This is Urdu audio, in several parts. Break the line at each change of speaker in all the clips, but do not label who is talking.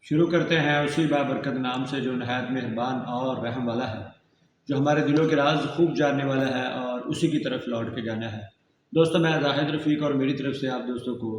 شروع کرتے ہیں اسی بابرکت نام سے جو نہایت مہربان اور رحم والا ہے، جو ہمارے دلوں کے راز خوب جاننے والا ہے اور اسی کی طرف لوٹ کے جانا ہے۔ دوستو میں زاہد رفیق اور میری طرف سے آپ دوستوں کو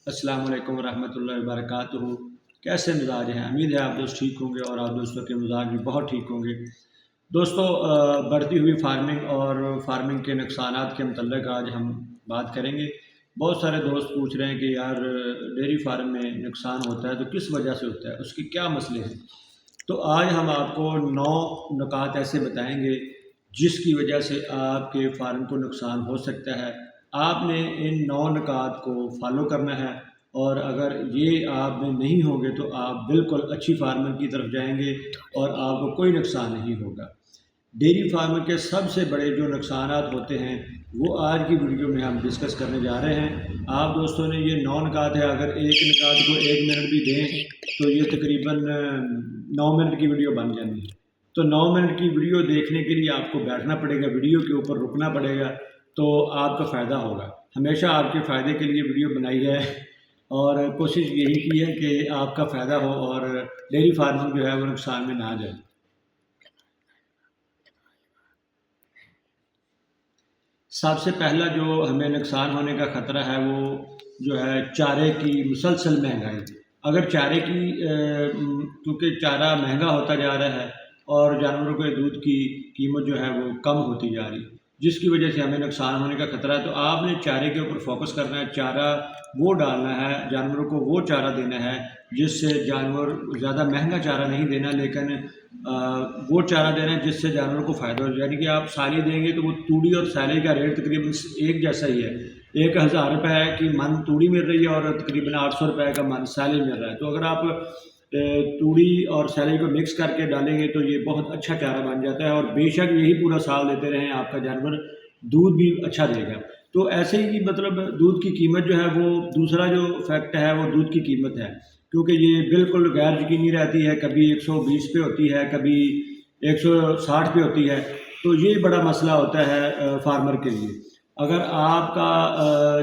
السلام علیکم ورحمۃ اللہ وبرکاتہ۔ کیسے مزاج ہیں؟ امید ہے آپ دوست ٹھیک ہوں گے اور آپ دوستوں کے مزاج بھی بہت ٹھیک ہوں گے۔ دوستو بڑھتی ہوئی فارمنگ اور فارمنگ کے نقصانات کے متعلق آج ہم بات کریں گے۔ بہت سارے دوست پوچھ رہے ہیں کہ یار ڈیری فارم میں نقصان ہوتا ہے تو کس وجہ سے ہوتا ہے، اس کے کیا مسئلے ہیں؟ تو آج ہم آپ کو 9 نکات ایسے بتائیں گے جس کی وجہ سے آپ کے فارم کو نقصان ہو سکتا ہے۔ آپ نے ان 9 نکات کو فالو کرنا ہے، اور اگر یہ آپ میں نہیں ہوں گے تو آپ بالکل اچھی فارمنگ کی طرف جائیں گے اور آپ کو کوئی نقصان نہیں ہوگا۔ ڈیری فارمر کے سب سے بڑے جو نقصانات ہوتے ہیں وہ آج کی ویڈیو میں ہم ڈسکس کرنے جا رہے ہیں۔ آپ دوستوں نے یہ 9 نکات ہے، اگر ایک نکات کو 1 منٹ بھی دیں تو یہ تقریباً 9 منٹ کی ویڈیو بن جانی ہے۔ تو 9 منٹ کی ویڈیو دیکھنے کے لیے آپ کو بیٹھنا پڑے گا، ویڈیو کے اوپر رکنا پڑے گا، تو آپ کا فائدہ ہوگا۔ ہمیشہ آپ کے فائدے کے لیے ویڈیو بنائی ہے اور کوشش یہی کی ہے کہ آپ کا فائدہ ہو اور ڈیری فارمنگ جو ہے وہ نقصان میں نہ آ جائے۔ سب سے پہلا جو ہمیں نقصان ہونے کا خطرہ ہے وہ جو ہے چارے کی مسلسل مہنگائی۔ اگر چارے کی کیونکہ چارہ مہنگا ہوتا جا رہا ہے اور جانوروں کے دودھ کی قیمت جو ہے وہ کم ہوتی جا رہی ہے، جس کی وجہ سے ہمیں نقصان ہونے کا خطرہ ہے، تو آپ نے چارے کے اوپر فوکس کرنا ہے۔ چارہ وہ ڈالنا ہے، جانوروں کو وہ چارہ دینا ہے جس سے جانور زیادہ مہنگا چارہ نہیں دینا، لیکن وہ چارہ دینا ہے جس سے جانوروں کو فائدہ ہو۔ یعنی کہ آپ سالی دیں گے تو وہ توڑی اور سالی کا ریٹ تقریباً ایک جیسا ہی ہے۔ 1000 روپے کی من توڑی مل رہی ہے اور تقریباً 800 روپے کا من سالی مل رہا ہے۔ تو اگر آپ توڑی اور سیلری کو مکس کر کے ڈالیں گے تو یہ بہت اچھا چارہ بن جاتا ہے، اور بے شک یہی پورا سال دیتے رہیں، آپ کا جانور دودھ بھی اچھا دے گا۔ تو ایسے ہی مطلب دودھ کی قیمت جو ہے وہ دوسرا جو فیکٹ ہے وہ دودھ کی قیمت ہے، کیونکہ یہ بالکل غیر یقینی رہتی ہے، کبھی 120 پہ ہوتی ہے، کبھی 160 پہ ہوتی ہے۔ تو یہ بڑا مسئلہ ہوتا ہے فارمر کے لیے۔ اگر آپ کا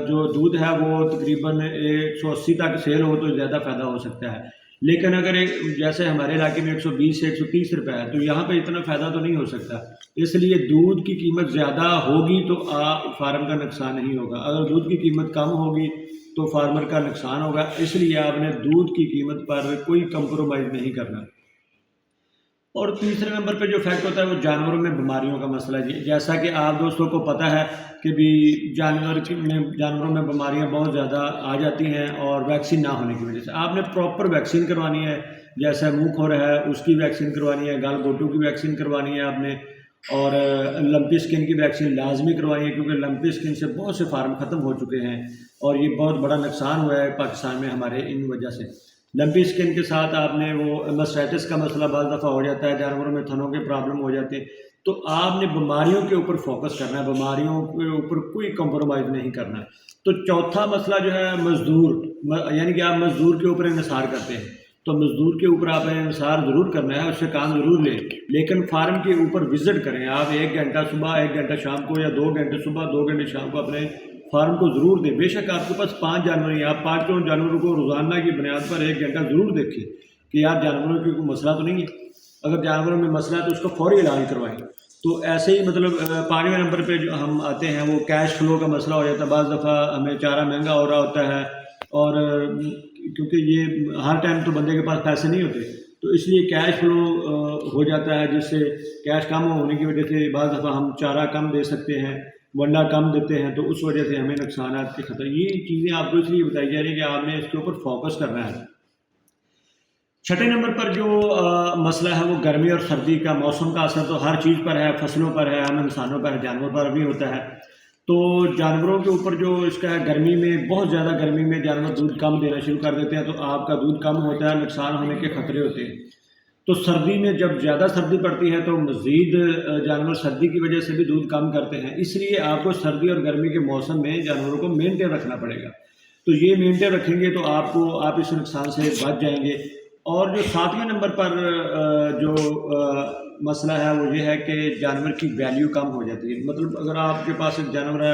جو دودھ ہے وہ تقریباً 180 تک سیل ہو تو زیادہ فائدہ ہو سکتا ہے، لیکن اگر جیسے ہمارے علاقے میں 120 سے 130 روپے ہے تو یہاں پہ اتنا فائدہ تو نہیں ہو سکتا۔ اس لیے دودھ کی قیمت زیادہ ہوگی تو فارم کا نقصان نہیں ہوگا، اگر دودھ کی قیمت کم ہوگی تو فارمر کا نقصان ہوگا۔ اس لیے آپ نے دودھ کی قیمت پر کوئی کمپرومائز نہیں کرنا۔ اور تیسرے نمبر پہ جو فیکٹ ہوتا ہے وہ جانوروں میں بیماریوں کا مسئلہ ہے۔ جیسا کہ آپ دوستوں کو پتہ ہے کہ بھی جانوروں میں بیماریاں بہت زیادہ آ جاتی ہیں، اور ویکسین نہ ہونے کی وجہ سے آپ نے پراپر ویکسین کروانی ہے۔ جیسا منہ کھور ہے اس کی ویکسین کروانی ہے، گال گوٹو کی ویکسین کروانی ہے آپ نے، اور لمپی سکن کی ویکسین لازمی کروانی ہے، کیونکہ لمپی سکن سے بہت سے فارم ختم ہو چکے ہیں اور یہ بہت بڑا نقصان ہوا ہے پاکستان میں ہمارے ان وجہ سے۔ لمپی سکن کے ساتھ آپ نے وہ مسٹائٹس کا مسئلہ بعض دفعہ ہو جاتا ہے، جانوروں میں تھنوں کے پرابلم ہو جاتے ہیں۔ تو آپ نے بیماریوں کے اوپر فوکس کرنا ہے، بیماریوں کے اوپر کوئی کمپرومائز نہیں کرنا ہے۔ تو چوتھا مسئلہ جو ہے مزدور، یعنی کہ آپ مزدور کے اوپر انحصار کرتے ہیں، تو مزدور کے اوپر آپ انحصار ضرور کرنا ہے، اس سے کام ضرور لیں، لیکن فارم کے اوپر وزٹ کریں۔ آپ 1 گھنٹہ صبح 1 گھنٹہ شام کو، یا 2 گھنٹے صبح 2 گھنٹے شام کو اپنے فارم کو ضرور دیں۔ بے شک آپ کے پاس 5 جانور ہیں، آپ 5 جانوروں کو روزانہ کی بنیاد پر 1 گھنٹہ ضرور دیکھیں کہ یار جانوروں کی کوئی مسئلہ تو نہیں ہے۔ اگر جانوروں میں مسئلہ ہے تو اس کو فوری علاج کروائیں۔ تو ایسے ہی مطلب 5ویں نمبر پہ جو ہم آتے ہیں وہ کیش فلو کا مسئلہ ہو جاتا ہے۔ بعض دفعہ ہمیں چارہ مہنگا ہو رہا ہوتا ہے، اور کیونکہ یہ ہر ٹائم تو بندے کے پاس پیسے نہیں ہوتے، تو اس لیے کیش فلو ہو جاتا ہے، جس سے کیش کم ہونے کی وجہ سے بعض دفعہ ہم چارہ کم دے سکتے ہیں، ورنہ کم دیتے ہیں، تو اس وجہ سے ہمیں نقصانات کے خطرے۔ یہ چیزیں آپ کو اس لیے بتائی جا رہی ہیں کہ آپ نے اس کے اوپر فوکس کرنا ہے۔ چھٹے نمبر پر جو مسئلہ ہے وہ گرمی اور سردی کا، موسم کا اثر تو ہر چیز پر ہے، فصلوں پر ہے، ہم انسانوں پر ہے، جانوروں پر بھی ہوتا ہے۔ تو جانوروں کے اوپر جو اس کا ہے، گرمی میں بہت زیادہ گرمی میں جانور دودھ کم دینا شروع کر دیتے ہیں تو آپ کا دودھ کم ہوتا ہے، نقصان ہونے کے خطرے ہوتے ہیں۔ تو سردی میں جب زیادہ سردی پڑتی ہے تو مزید جانور سردی کی وجہ سے بھی دودھ کم کرتے ہیں، اس لیے آپ کو سردی اور گرمی کے موسم میں جانوروں کو مینٹین رکھنا پڑے گا۔ تو یہ مینٹین رکھیں گے تو آپ اس نقصان سے بچ جائیں گے۔ اور جو 7ویں نمبر پر جو مسئلہ ہے وہ یہ ہے کہ جانور کی ویلیو کم ہو جاتی ہے۔ مطلب اگر آپ کے پاس ایک جانور ہے،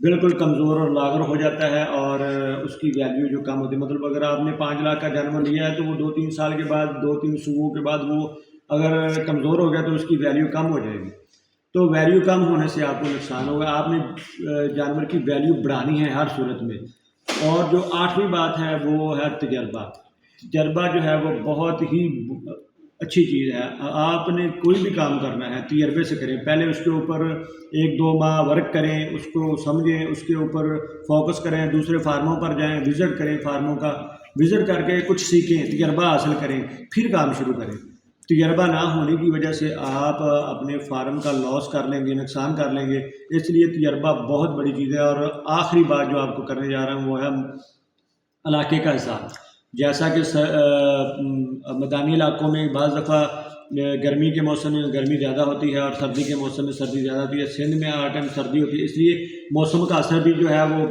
بالکل کمزور اور لاغر ہو جاتا ہے، اور اس کی ویلیو جو کم ہوتی ہے، مطلب اگر آپ نے 5 لاکھ کا جانور لیا ہے تو وہ 2-3 سال کے بعد، 2-3 صبحوں کے بعد وہ اگر کمزور ہو گیا تو اس کی ویلیو کم ہو جائے گی۔ تو ویلیو کم ہونے سے آپ کو نقصان ہوگا، آپ نے جانور کی ویلیو بڑھانی ہے ہر صورت میں۔ اور جو 8ویں بات ہے وہ ہے تجربہ۔ تجربہ جو ہے وہ بہت ہی اچھی چیز ہے۔ آپ نے کوئی بھی کام کرنا ہے تجربے سے کریں، پہلے اس کے اوپر 1-2 ماہ ورک کریں، اس کو سمجھیں، اس کے اوپر فوکس کریں، دوسرے فارموں پر جائیں، وزٹ کریں، فارموں کا وزٹ کر کے کچھ سیکھیں، تجربہ حاصل کریں، پھر کام شروع کریں۔ تجربہ نہ ہونے کی وجہ سے آپ اپنے فارم کا لاس کر لیں گے، نقصان کر لیں گے، اس لیے تجربہ بہت بڑی چیز ہے۔ اور آخری بات جو آپ کو کرنے جا رہا ہوں وہ ہے علاقے کا حساب۔ جیسا کہ میدانی علاقوں میں بعض دفعہ گرمی کے موسم میں گرمی زیادہ ہوتی ہے اور سردی کے موسم میں سردی زیادہ ہوتی ہے، سندھ میں ہر ٹائم سردی ہوتی ہے، اس لیے موسم کا اثر بھی جو ہے وہ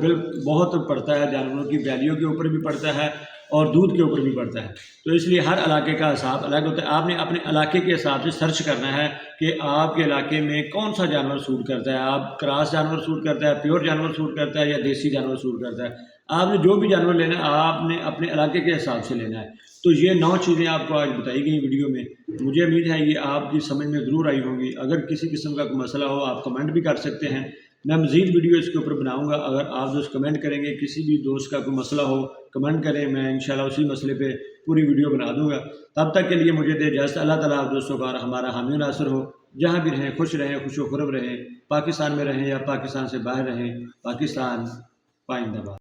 بہت پڑتا ہے، جانوروں کی ویلیو کے اوپر بھی پڑتا ہے اور دودھ کے اوپر بھی پڑتا ہے۔ تو اس لیے ہر علاقے کا حساب الگ ہوتا ہے۔ آپ نے اپنے علاقے کے حساب سے سرچ کرنا ہے کہ آپ کے علاقے میں کون سا جانور سوٹ کرتا ہے، آپ کراس جانور سوٹ کرتا ہے، پیور جانور سوٹ کرتا ہے یا دیسی جانور سوٹ کرتا ہے۔ آپ نے جو بھی جانور لینا ہے آپ نے اپنے علاقے کے حساب سے لینا ہے۔ تو یہ 9 چیزیں آپ کو آج بتائی گئی ویڈیو میں، مجھے امید ہے یہ آپ کی سمجھ میں ضرور آئی ہوں گی۔ اگر کسی قسم کا کوئی مسئلہ ہو آپ کمنٹ بھی کر سکتے ہیں، میں مزید ویڈیو اس کے اوپر بناؤں گا۔ اگر آپ دوست کمنٹ کریں گے، کسی بھی دوست کا کوئی مسئلہ ہو کمنٹ کریں، میں انشاءاللہ اسی مسئلے پہ پوری ویڈیو بنا دوں گا۔ تب تک کے لیے مجھے دے اجازت۔ اللہ تعالیٰ آپ دوستوں کا ہمارا حامی و ناصر ہو، جہاں بھی رہیں خوش رہیں، خوش و خرم رہیں، پاکستان میں رہیں یا پاکستان سے باہر رہیں۔ پاکستان پائندہ باد۔